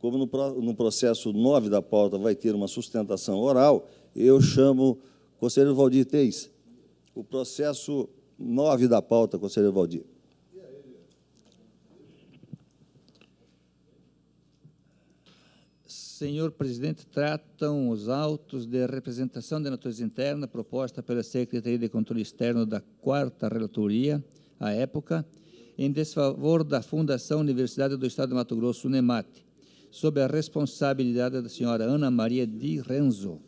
como no processo 9 da pauta vai ter uma sustentação oral, eu chamo o conselheiro Valdir Teis. O processo 9 da pauta, conselheiro Valdir. Senhor presidente, tratam os autos de representação de natureza interna proposta pela Secretaria de Controle Externo da 4ª Relatoria, à época, em desfavor da Fundação Universidade do Estado de Mato Grosso, UNEMAT, sob a responsabilidade da senhora Ana Maria Di Renzo,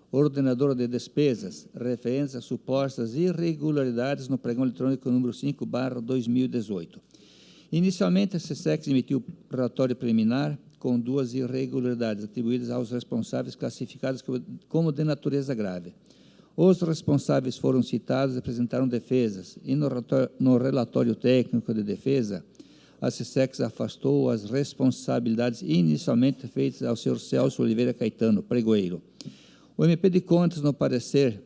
ordenadora de despesas, referentes a supostas irregularidades no pregão eletrônico número 5/2018. Inicialmente, a SESEX emitiu relatório preliminar com 2 irregularidades atribuídas aos responsáveis classificados como de natureza grave. Os responsáveis foram citados e apresentaram defesas, e no relatório técnico de defesa, a SESEX afastou as responsabilidades inicialmente feitas ao senhor Celso Oliveira Caetano, pregoeiro. O MP de Contas, no parecer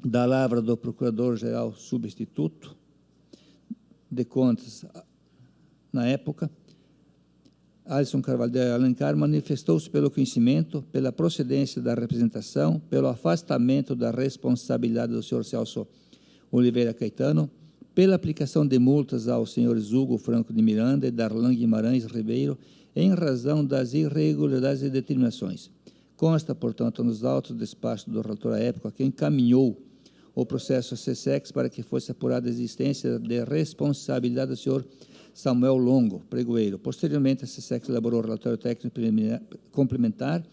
da lavra do Procurador-Geral Substituto de Contas, na época, Alisson Carvalho de Alencar, manifestou-se pelo conhecimento, pela procedência da representação, pelo afastamento da responsabilidade do senhor Celso Oliveira Caetano, pela aplicação de multas aos senhores Hugo Franco de Miranda e Darlan Guimarães Ribeiro, em razão das irregularidades e determinações. Consta, portanto, nos autos do despacho do relator à época, que encaminhou o processo à SESEX para que fosse apurada a existência de responsabilidade do senhor Samuel Longo, pregoeiro. Posteriormente, a SESEX elaborou o relatório técnico complementar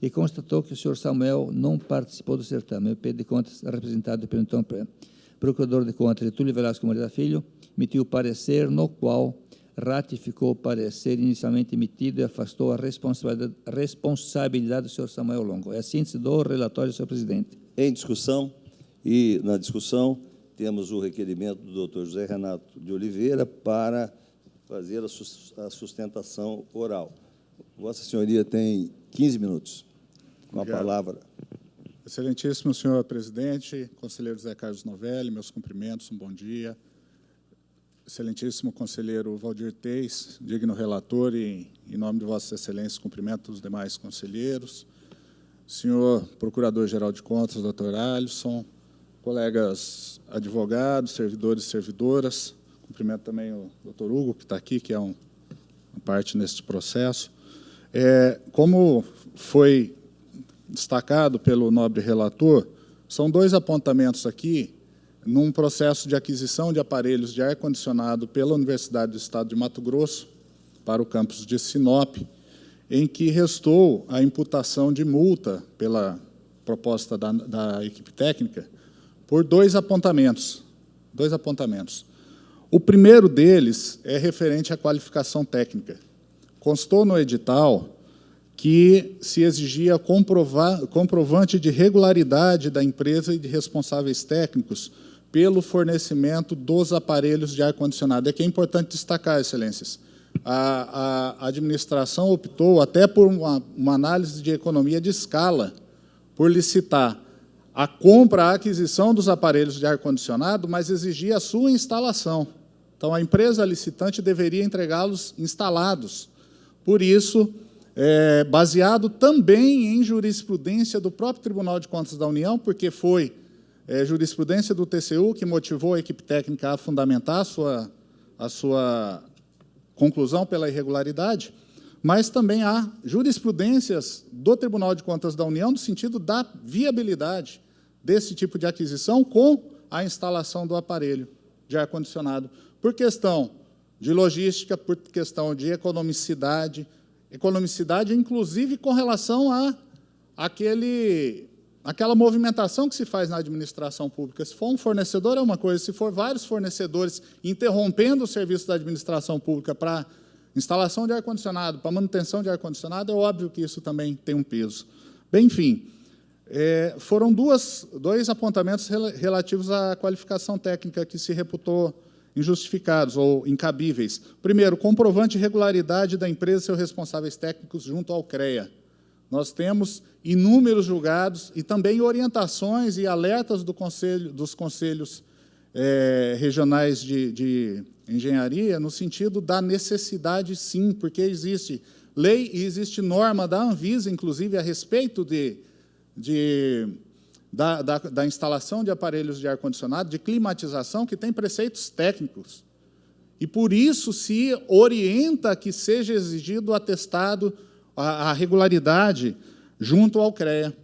e constatou que o senhor Samuel não participou do certame. O MP de Contas, representado pelo então Procurador de Contas, Túlio Velasco Moreira Filho, emitiu parecer no qual ratificou o parecer inicialmente emitido e afastou a responsabilidade do senhor Samuel Longo. É a síntese do relatório, senhor presidente. Em discussão, e na discussão temos o requerimento do doutor José Renato de Oliveira para fazer a sustentação oral. Vossa Senhoria tem 15 minutos. Com a palavra. Excelentíssimo senhor presidente, conselheiro José Carlos Novelli, meus cumprimentos, um bom dia. Excelentíssimo conselheiro Valdir Teis, digno relator, e em nome de Vossa Excelência, cumprimento os demais conselheiros. Senhor Procurador-Geral de Contas, doutor Alisson, colegas advogados, servidores e servidoras, cumprimento também o doutor Hugo, que está aqui, que é uma parte neste processo. Como foi destacado pelo nobre relator, são 2 apontamentos aqui, num processo de aquisição de aparelhos de ar-condicionado pela Universidade do Estado de Mato Grosso, para o campus de Sinop, em que restou a imputação de multa, pela proposta da equipe técnica, por 2 apontamentos. 2 apontamentos. O primeiro deles é referente à qualificação técnica. Constou no edital que se exigia comprovante de regularidade da empresa e de responsáveis técnicos pelo fornecimento dos aparelhos de ar-condicionado. É que é importante destacar, excelências, a administração optou, até por uma análise de economia de escala, por licitar a compra, a aquisição dos aparelhos de ar-condicionado, mas exigia a sua instalação. Então, a empresa licitante deveria entregá-los instalados. Por isso, baseado também em jurisprudência do próprio Tribunal de Contas da União, porque foi jurisprudência do TCU que motivou a equipe técnica a fundamentar a sua conclusão pela irregularidade, mas também há jurisprudências do Tribunal de Contas da União no sentido da viabilidade desse tipo de aquisição com a instalação do aparelho de ar-condicionado, por questão de logística, por questão de economicidade, inclusive com relação a aquela movimentação que se faz na administração pública. Se for um fornecedor, é uma coisa, se for vários fornecedores interrompendo o serviço da administração pública para instalação de ar-condicionado, para manutenção de ar-condicionado, é óbvio que isso também tem um peso. Bem, enfim, foram 2 apontamentos relativos à qualificação técnica que se reputou injustificados ou incabíveis. Primeiro, comprovante de regularidade da empresa e seus responsáveis técnicos junto ao CREA. Nós temos inúmeros julgados e também orientações e alertas dos conselhos regionais de engenharia, no sentido da necessidade, sim, porque existe lei e existe norma da Anvisa, inclusive, a respeito da instalação de aparelhos de ar-condicionado, de climatização, que tem preceitos técnicos. E, por isso, se orienta que seja exigido o atestado, a regularidade, junto ao CREA.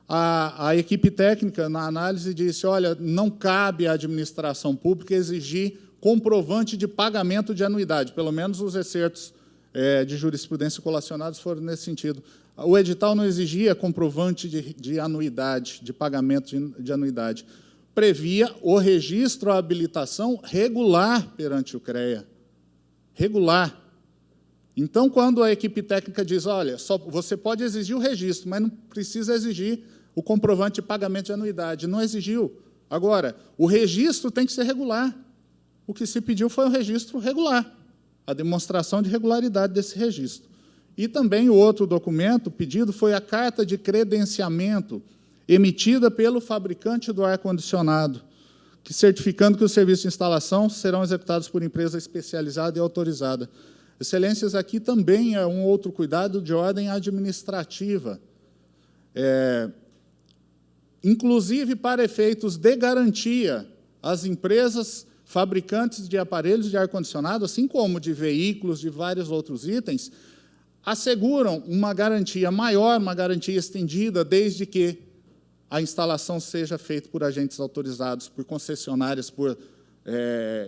A equipe técnica, na análise, disse, olha, não cabe à administração pública exigir comprovante de pagamento de anuidade, pelo menos os excertos de jurisprudência colacionados foram nesse sentido. O edital não exigia comprovante de anuidade, de pagamento de anuidade. Previa o registro, a habilitação regular perante o CREA. Regular. Então, quando a equipe técnica diz, olha, você pode exigir o registro, mas não precisa exigir o comprovante de pagamento de anuidade. Não exigiu. Agora, o registro tem que ser regular. O que se pediu foi o registro regular, a demonstração de regularidade desse registro. E também o outro documento pedido foi a carta de credenciamento emitida pelo fabricante do ar-condicionado, que certificando que os serviços de instalação serão executados por empresa especializada e autorizada. Excelências, aqui também é um outro cuidado de ordem administrativa. Inclusive, para efeitos de garantia, as empresas fabricantes de aparelhos de ar-condicionado, assim como de veículos, de vários outros itens, asseguram uma garantia maior, uma garantia estendida, desde que a instalação seja feita por agentes autorizados, por concessionárias, por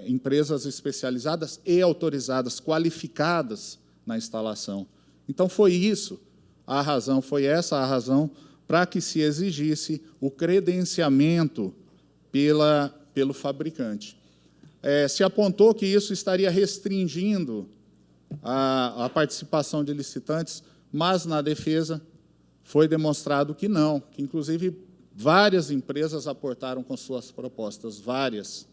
empresas especializadas e autorizadas, qualificadas na instalação. Então, foi essa a razão para que se exigisse o credenciamento pelo fabricante. Se apontou que isso estaria restringindo a participação de licitantes, mas, na defesa, foi demonstrado que não, que, inclusive, várias empresas aportaram com suas propostas, várias,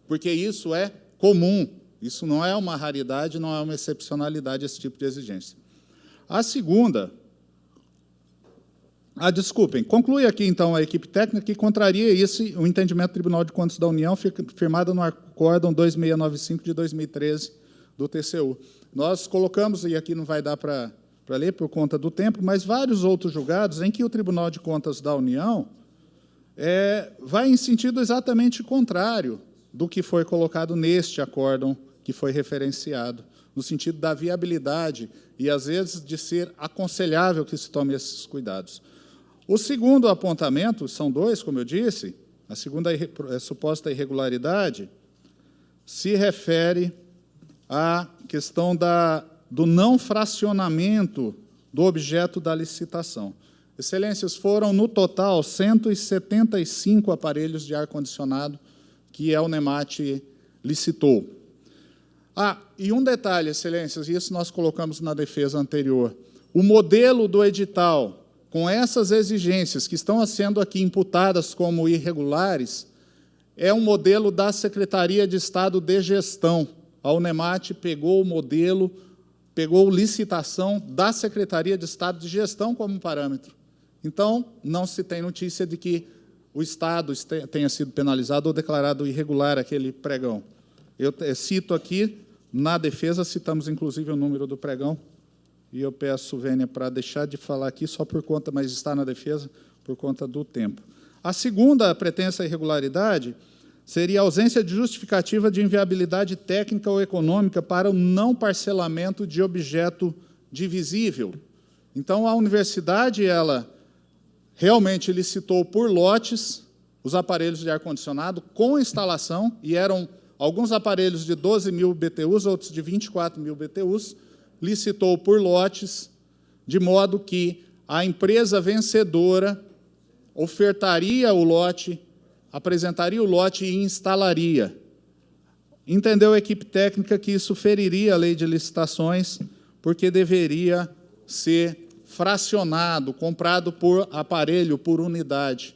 porque isso é comum, isso não é uma raridade, não é uma excepcionalidade, esse tipo de exigência. A segunda... desculpem, conclui aqui, então, a equipe técnica que contraria o entendimento do Tribunal de Contas da União, firmado no Acórdão 2695 de 2013 do TCU. Nós colocamos, e aqui não vai dar para ler por conta do tempo, mas vários outros julgados em que o Tribunal de Contas da União vai em sentido exatamente contrário do que foi colocado neste acórdão que foi referenciado, no sentido da viabilidade e, às vezes, de ser aconselhável que se tome esses cuidados. O segundo apontamento, são dois, como eu disse, a segunda suposta irregularidade, se refere à questão do não fracionamento do objeto da licitação. Excelências, foram, no total, 175 aparelhos de ar-condicionado que a Unemat licitou. E um detalhe, Excelências, e isso nós colocamos na defesa anterior, o modelo do edital, com essas exigências que estão sendo aqui imputadas como irregulares, é um modelo da Secretaria de Estado de Gestão. A Unemat pegou o modelo, pegou licitação da Secretaria de Estado de Gestão como parâmetro. Então, não se tem notícia de que o Estado tenha sido penalizado ou declarado irregular aquele pregão. Eu cito aqui, na defesa, citamos, inclusive, o número do pregão, e eu peço, Vênia, para deixar de falar aqui só por conta, mas está na defesa, por conta do tempo. A segunda pretensa irregularidade seria a ausência de justificativa de inviabilidade técnica ou econômica para o não parcelamento de objeto divisível. Então, a universidade, ela realmente licitou por lotes os aparelhos de ar-condicionado com instalação, e eram alguns aparelhos de 12 mil BTUs, outros de 24 mil BTUs, licitou por lotes, de modo que a empresa vencedora ofertaria o lote, apresentaria o lote e instalaria. Entendeu a equipe técnica que isso feriria a lei de licitações, porque deveria ser fracionado, comprado por aparelho, por unidade.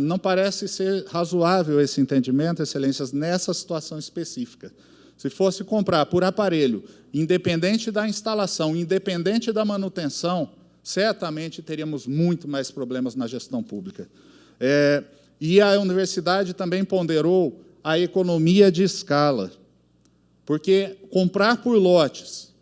Não parece ser razoável esse entendimento, Excelências, nessa situação específica. Se fosse comprar por aparelho, independente da instalação, independente da manutenção, certamente teríamos muito mais problemas na gestão pública. E a universidade também ponderou a economia de escala, porque comprar por lotes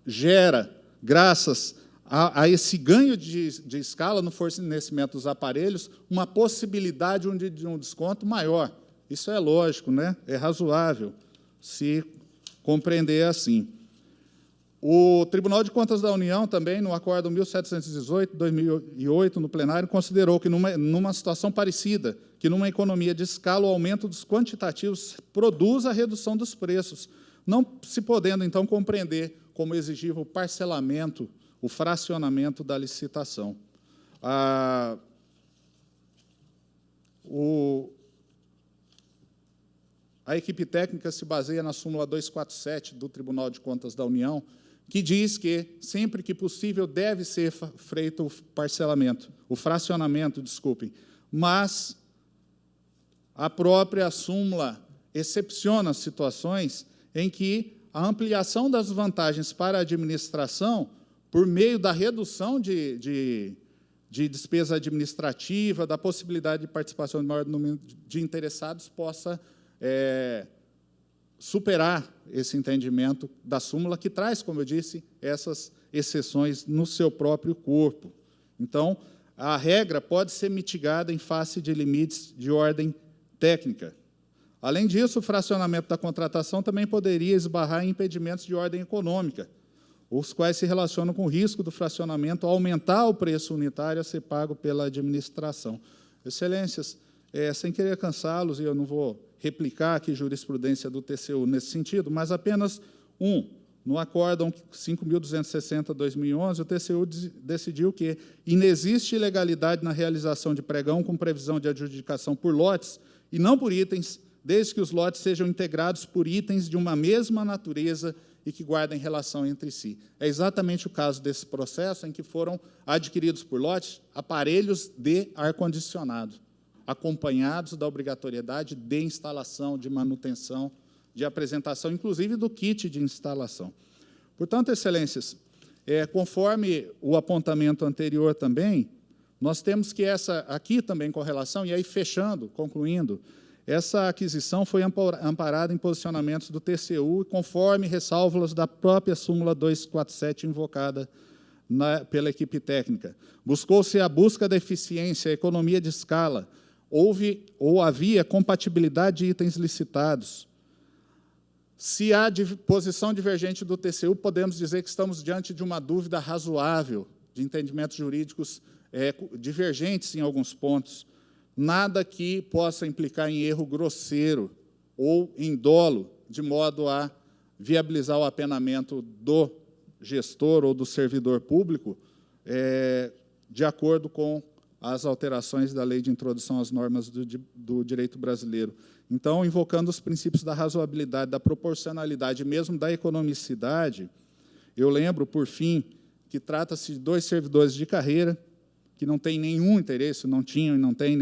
gera, graças a esse ganho de escala no fornecimento dos aparelhos, uma possibilidade de um desconto maior. Isso é lógico, né? É razoável se compreender assim. O Tribunal de Contas da União, também, no Acórdão 1718/2008, no plenário, considerou que, numa situação parecida, que numa economia de escala, o aumento dos quantitativos produz a redução dos preços, não se podendo, então, compreender como exigível o parcelamento, o fracionamento da licitação. A equipe técnica se baseia na súmula 247 do Tribunal de Contas da União, que diz que, sempre que possível, deve ser feito o parcelamento, o fracionamento, desculpem, mas a própria súmula excepciona situações em que a ampliação das vantagens para a administração, por meio da redução de despesa administrativa, da possibilidade de participação de maior número de interessados, possa superar esse entendimento da súmula, que traz, como eu disse, essas exceções no seu próprio corpo. Então, a regra pode ser mitigada em face de limites de ordem técnica. Além disso, o fracionamento da contratação também poderia esbarrar em impedimentos de ordem econômica, os quais se relacionam com o risco do fracionamento aumentar o preço unitário a ser pago pela administração. Excelências, sem querer cansá-los, e eu não vou replicar aqui jurisprudência do TCU nesse sentido, mas apenas no Acórdão 5.260/2011, o TCU decidiu que inexiste ilegalidade na realização de pregão com previsão de adjudicação por lotes e não por itens, desde que os lotes sejam integrados por itens de uma mesma natureza e que guardem relação entre si. É exatamente o caso desse processo em que foram adquiridos por lotes aparelhos de ar-condicionado, acompanhados da obrigatoriedade de instalação, de manutenção, de apresentação, inclusive do kit de instalação. Portanto, excelências, conforme o apontamento anterior também, nós temos que aqui também com relação, e aí fechando, concluindo, essa aquisição foi amparada em posicionamentos do TCU, conforme ressalvas da própria súmula 247 invocada pela equipe técnica. Buscou-se a busca da eficiência, a economia de escala, havia compatibilidade de itens licitados. Se há posição divergente do TCU, podemos dizer que estamos diante de uma dúvida razoável, de entendimentos jurídicos divergentes em alguns pontos. Nada que possa implicar em erro grosseiro ou em dolo, de modo a viabilizar o apenamento do gestor ou do servidor público, de acordo com as alterações da Lei de Introdução às Normas do Direito Brasileiro. Então, invocando os princípios da razoabilidade, da proporcionalidade e mesmo da economicidade, eu lembro, por fim, que trata-se de 2 servidores de carreira que não têm nenhum interesse, não tinham e não têm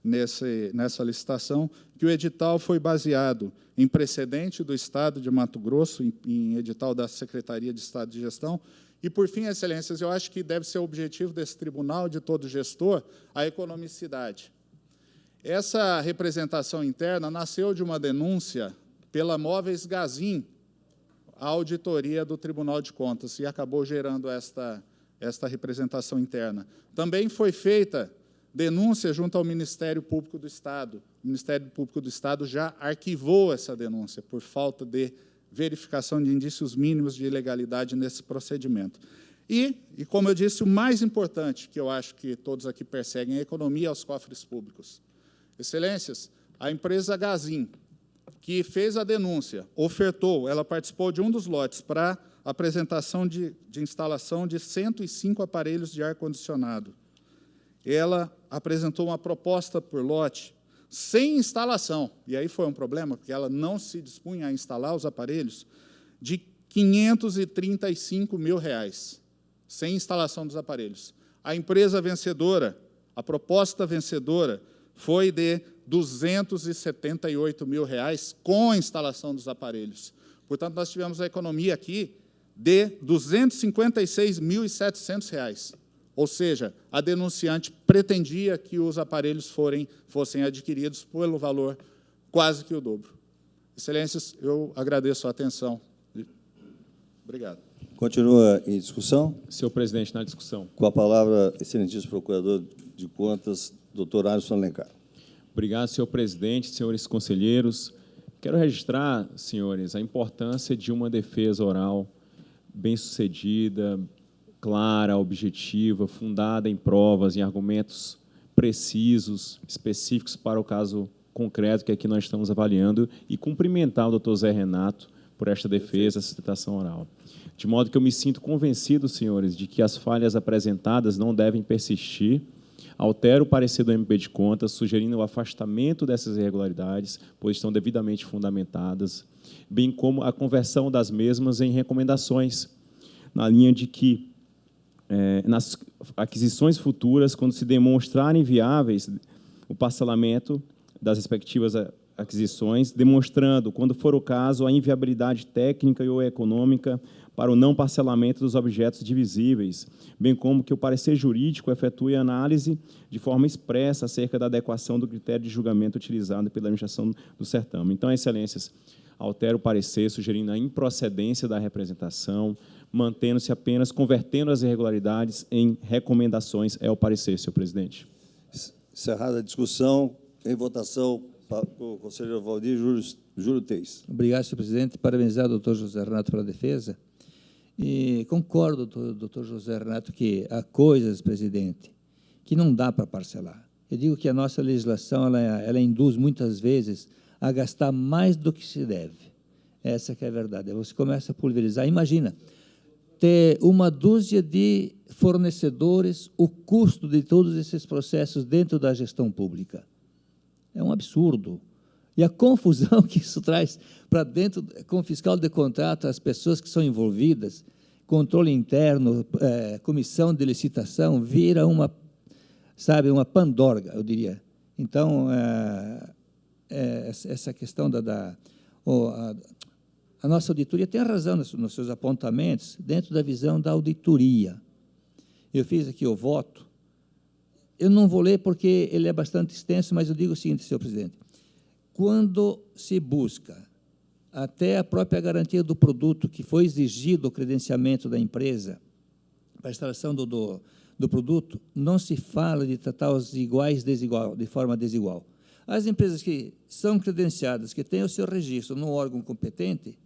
nessa licitação, que o edital foi baseado em precedente do Estado de Mato Grosso, em edital da Secretaria de Estado de Gestão. E, por fim, excelências, eu acho que deve ser o objetivo desse tribunal, de todo gestor, a economicidade. Essa representação interna nasceu de uma denúncia pela Móveis Gazin, a auditoria do Tribunal de Contas, e acabou gerando esta representação interna. Também foi feita denúncia junto ao Ministério Público do Estado. O Ministério Público do Estado já arquivou essa denúncia por falta de verificação de indícios mínimos de ilegalidade nesse procedimento. E, como eu disse, o mais importante, que eu acho que todos aqui perseguem, é a economia aos cofres públicos. Excelências, a empresa Gazin, que fez a denúncia, ofertou, ela participou de um dos lotes para apresentação de instalação de 105 aparelhos de ar-condicionado. Ela apresentou uma proposta por lote sem instalação, e aí foi um problema, porque ela não se dispunha a instalar os aparelhos, de R$ 535 mil, sem instalação dos aparelhos. A empresa vencedora, a proposta vencedora, foi de R$ 278 mil com a instalação dos aparelhos. Portanto, nós tivemos a economia aqui de R$ 256.700. Ou seja, a denunciante pretendia que os aparelhos fossem adquiridos pelo valor quase que o dobro. Excelências, eu agradeço a atenção. Obrigado. Continua em discussão. Senhor presidente, na discussão. Com a palavra, excelentíssimo Procurador de Contas, doutor Alisson Alencar. Obrigado, senhor presidente, senhores conselheiros. Quero registrar, senhores, a importância de uma defesa oral bem-sucedida, clara, objetiva, fundada em provas, em argumentos precisos, específicos para o caso concreto que aqui nós estamos avaliando, e cumprimentar o doutor Zé Renato por esta defesa, sustentação oral. De modo que eu me sinto convencido, senhores, de que as falhas apresentadas não devem persistir. Altero o parecer do MP de Contas, sugerindo o afastamento dessas irregularidades, pois estão devidamente fundamentadas, bem como a conversão das mesmas em recomendações, na linha de que, nas aquisições futuras, quando se demonstrarem viáveis, o parcelamento das respectivas aquisições, demonstrando, quando for o caso, a inviabilidade técnica ou econômica para o não parcelamento dos objetos divisíveis, bem como que o parecer jurídico efetue análise de forma expressa acerca da adequação do critério de julgamento utilizado pela administração do certame. Então, excelências, altero o parecer, sugerindo a improcedência da representação, mantendo-se apenas, convertendo as irregularidades em recomendações. É o parecer, senhor presidente. Encerrada a discussão, em votação, o conselheiro Valdir Júlio Teis. Obrigado, senhor presidente. Parabenizar o doutor José Renato pela defesa. E concordo, doutor José Renato, que há coisas, presidente, que não dá para parcelar. Eu digo que a nossa legislação ela induz, muitas vezes, a gastar mais do que se deve. Essa que é a verdade. Você começa a pulverizar. Imagina, ter uma dúzia de fornecedores, o custo de todos esses processos dentro da gestão pública. É um absurdo. E a confusão que isso traz para dentro, com o fiscal de contrato, as pessoas que são envolvidas, controle interno, comissão de licitação, vira uma pandorga, eu diria. Então, essa questão a nossa auditoria tem razão nos seus apontamentos, dentro da visão da auditoria. Eu fiz aqui o voto. Eu não vou ler porque ele é bastante extenso, mas eu digo o seguinte, senhor presidente. Quando se busca até a própria garantia do produto que foi exigido o credenciamento da empresa para a instalação do produto, não se fala de tratar os iguais de forma desigual. As empresas que são credenciadas, que têm o seu registro no órgão competente,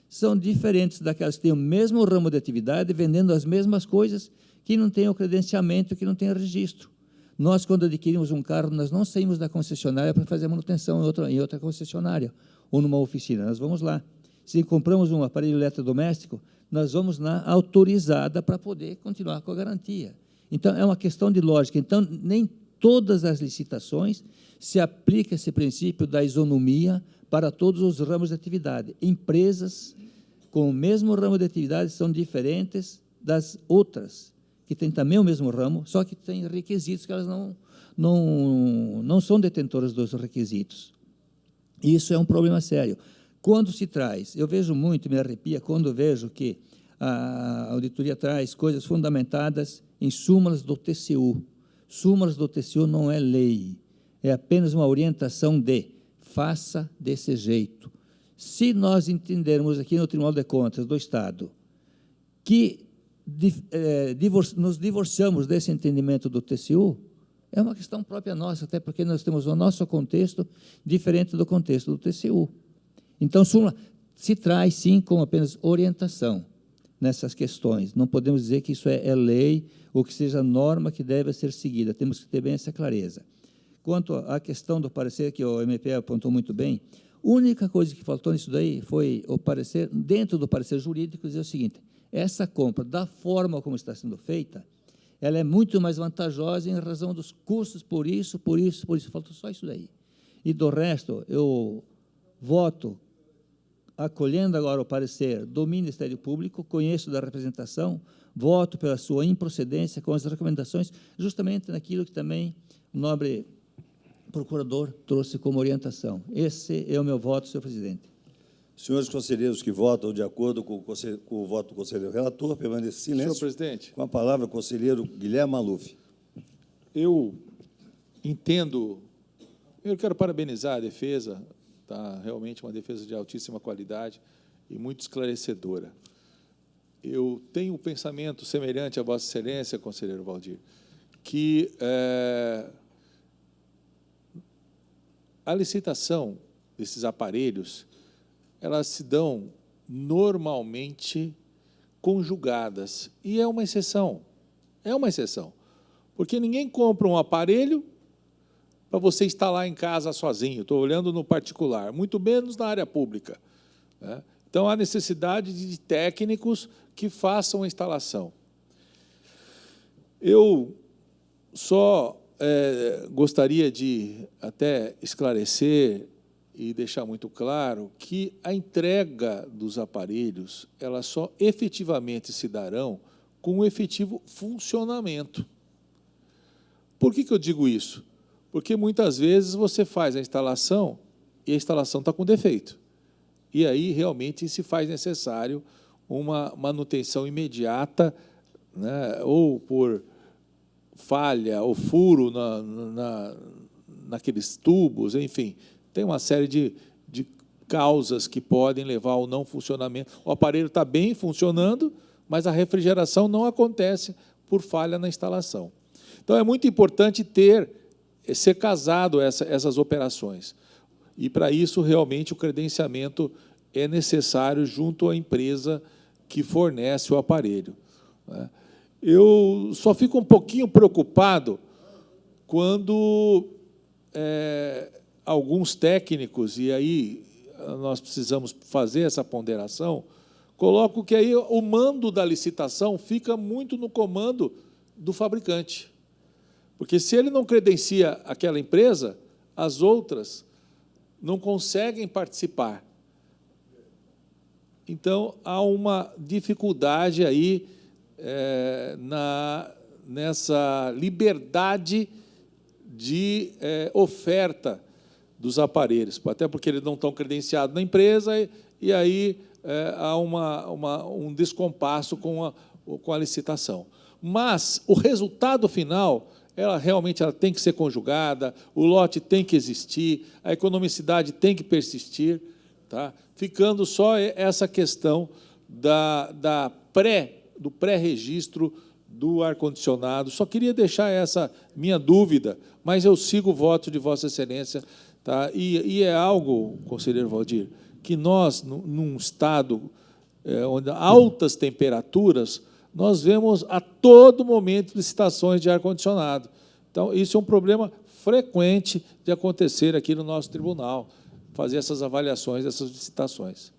são diferentes daquelas que têm o mesmo ramo de atividade, vendendo as mesmas coisas, que não têm o credenciamento, que não têm o registro. Nós, quando adquirimos um carro, nós não saímos da concessionária para fazer manutenção em outra concessionária ou numa oficina. Nós vamos lá. Se compramos um aparelho eletrodoméstico, nós vamos na autorizada para poder continuar com a garantia. Então, é uma questão de lógica. Então, nem todas as licitações se aplica esse princípio da isonomia para todos os ramos de atividade. Empresas com o mesmo ramo de atividade são diferentes das outras, que têm também o mesmo ramo, só que têm requisitos que elas não são detentoras dos requisitos. Isso é um problema sério. Quando se traz, eu vejo muito, me arrepia, quando vejo que a auditoria traz coisas fundamentadas em súmulas do TCU. Súmulas do TCU não é lei, é apenas uma orientação de faça desse jeito. Se nós entendermos aqui no Tribunal de Contas do Estado que nos divorciamos desse entendimento do TCU, é uma questão própria nossa, até porque nós temos o nosso contexto diferente do contexto do TCU. Então, súmula se traz, sim, como apenas orientação nessas questões. Não podemos dizer que isso é lei ou que seja norma que deve ser seguida. Temos que ter bem essa clareza. Quanto à questão do parecer, que o MP apontou muito bem, a única coisa que faltou nisso daí foi o parecer, dentro do parecer jurídico, dizer o seguinte: essa compra, da forma como está sendo feita, ela é muito mais vantajosa em razão dos custos, por isso. Faltou só isso daí. E do resto, eu voto acolhendo agora o parecer do Ministério Público, conheço da representação, voto pela sua improcedência com as recomendações, justamente naquilo que também o nobre procurador trouxe como orientação. Esse é o meu voto, senhor presidente. Senhores conselheiros que votam de acordo com o voto do conselheiro relator, permaneça em silêncio. Senhor presidente. Com a palavra, o conselheiro Guilherme Maluf. Eu entendo, eu quero parabenizar a defesa, tá? Realmente uma defesa de altíssima qualidade e muito esclarecedora. eu tenho um pensamento semelhante a Vossa Excelência, conselheiro Valdir, que a licitação desses aparelhos, elas se dão normalmente conjugadas, e é uma exceção, porque ninguém compra um aparelho para você instalar em casa sozinho, estou olhando no particular, muito menos na área pública, né? Então, há necessidade de técnicos que façam a instalação. Eu só gostaria de até esclarecer e deixar muito claro que a entrega dos aparelhos, elas só efetivamente se darão com o efetivo funcionamento. Por que eu digo isso? Porque muitas vezes você faz a instalação e a instalação está com defeito. E aí realmente se faz necessário uma manutenção imediata, né, ou por falha ou furo naqueles tubos, enfim, tem uma série de causas que podem levar ao não funcionamento. O aparelho está bem funcionando, mas a refrigeração não acontece por falha na instalação. Então, é muito importante ser casado essas operações. E, para isso, realmente, o credenciamento é necessário junto à empresa que fornece o aparelho, né? Eu só fico um pouquinho preocupado quando alguns técnicos, e aí nós precisamos fazer essa ponderação, colocam que aí o mando da licitação fica muito no comando do fabricante. Porque se ele não credencia aquela empresa, as outras não conseguem participar. Então, há uma dificuldade aí nessa liberdade de oferta dos aparelhos, até porque eles não estão credenciados na empresa, e aí há um descompasso com a licitação. Mas o resultado final, ela realmente tem que ser conjugada, o lote tem que existir, a economicidade tem que persistir, tá? Ficando só essa questão do pré-registro do ar-condicionado. Só queria deixar essa minha dúvida, mas eu sigo o voto de Vossa Excelência, tá? E é algo, conselheiro Valdir, que nós, num estado onde há altas temperaturas, nós vemos a todo momento licitações de ar-condicionado. Então, isso é um problema frequente de acontecer aqui no nosso tribunal, fazer essas avaliações, essas licitações.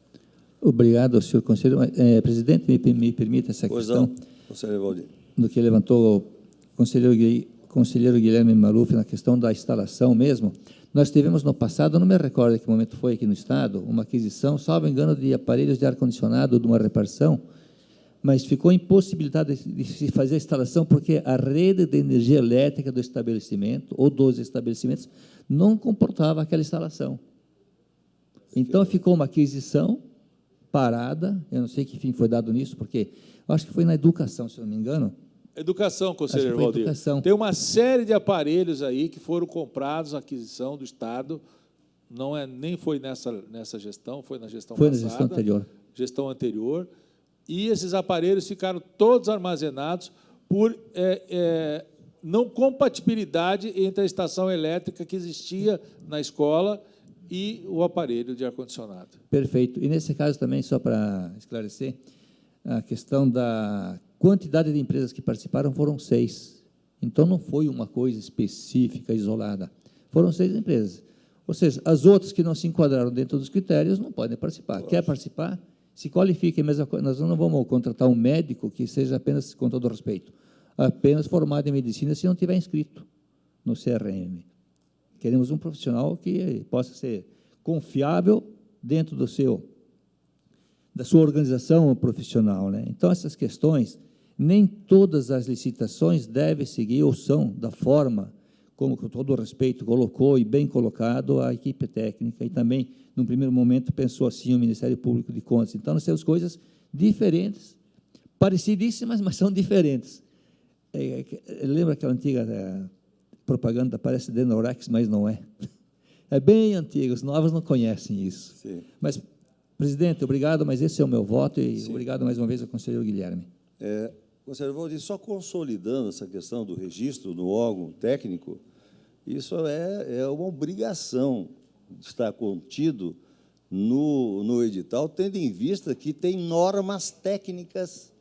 Obrigado, senhor conselheiro. Presidente, me permita essa questão conselheiro Valdir, do que levantou o conselheiro Guilherme Maluf na questão da instalação mesmo. Nós tivemos no passado, não me recordo em que momento foi aqui no Estado, uma aquisição, salvo engano, de aparelhos de ar-condicionado de uma repartição, mas ficou impossibilitada de se fazer a instalação porque a rede de energia elétrica do estabelecimento ou dos estabelecimentos não comportava aquela instalação. Então, ficou uma aquisição parada, eu não sei que fim foi dado nisso, porque eu acho que foi na educação, se não me engano. Educação, conselheiro Valdir. Educação. Tem uma série de aparelhos aí que foram comprados na aquisição do Estado, nem foi nessa gestão, foi na gestão passada. Foi na gestão anterior. Gestão anterior, e esses aparelhos ficaram todos armazenados por não compatibilidade entre a estação elétrica que existia na escola e o aparelho de ar-condicionado. Perfeito. E, nesse caso, também, só para esclarecer, a questão da quantidade de empresas que participaram foram 6. Então, não foi uma coisa específica, isolada. Foram 6 empresas. Ou seja, as outras que não se enquadraram dentro dos critérios não podem participar. Quer participar? Se qualifique. Nós não vamos contratar um médico que seja apenas, com todo respeito, apenas formado em medicina se não tiver inscrito no CRM. Queremos um profissional que possa ser confiável dentro da sua organização profissional, né? Então, essas questões, nem todas as licitações devem seguir ou são da forma, como, com todo o respeito, colocou e bem colocado a equipe técnica, e também, num primeiro momento, pensou assim o Ministério Público de Contas. Então, nós temos coisas diferentes, parecidíssimas, mas são diferentes. Lembra aquela antiga propaganda, parece Denorex, mas não é. É bem antiga, os novos não conhecem isso. Sim. Mas Presidente, obrigado, mas esse é o meu voto e obrigado mais uma vez ao conselheiro Guilherme. Conselheiro Valdir, só consolidando essa questão do registro no órgão técnico, isso é uma obrigação de estar contido no edital, tendo em vista que tem normas técnicas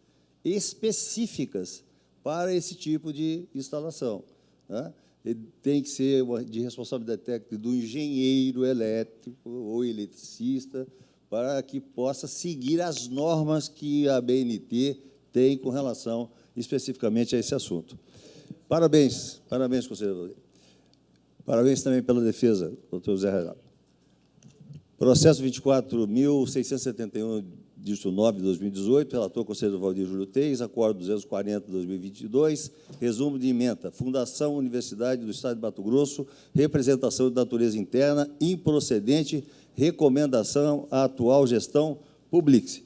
específicas para esse tipo de instalação, né? Ele tem que ser de responsabilidade técnica do engenheiro elétrico ou eletricista, para que possa seguir as normas que a ABNT tem com relação especificamente a esse assunto. Parabéns, parabéns, conselheiro. Parabéns também pela defesa, doutor Zé Renato. Processo 24.671, dígito 9 de 2018, relator conselheiro Valdir Júlio Teis, acordo 240 de 2022, resumo de ementa, Fundação Universidade do Estado de Mato Grosso, representação de natureza interna, improcedente, recomendação à atual gestão, publique-se.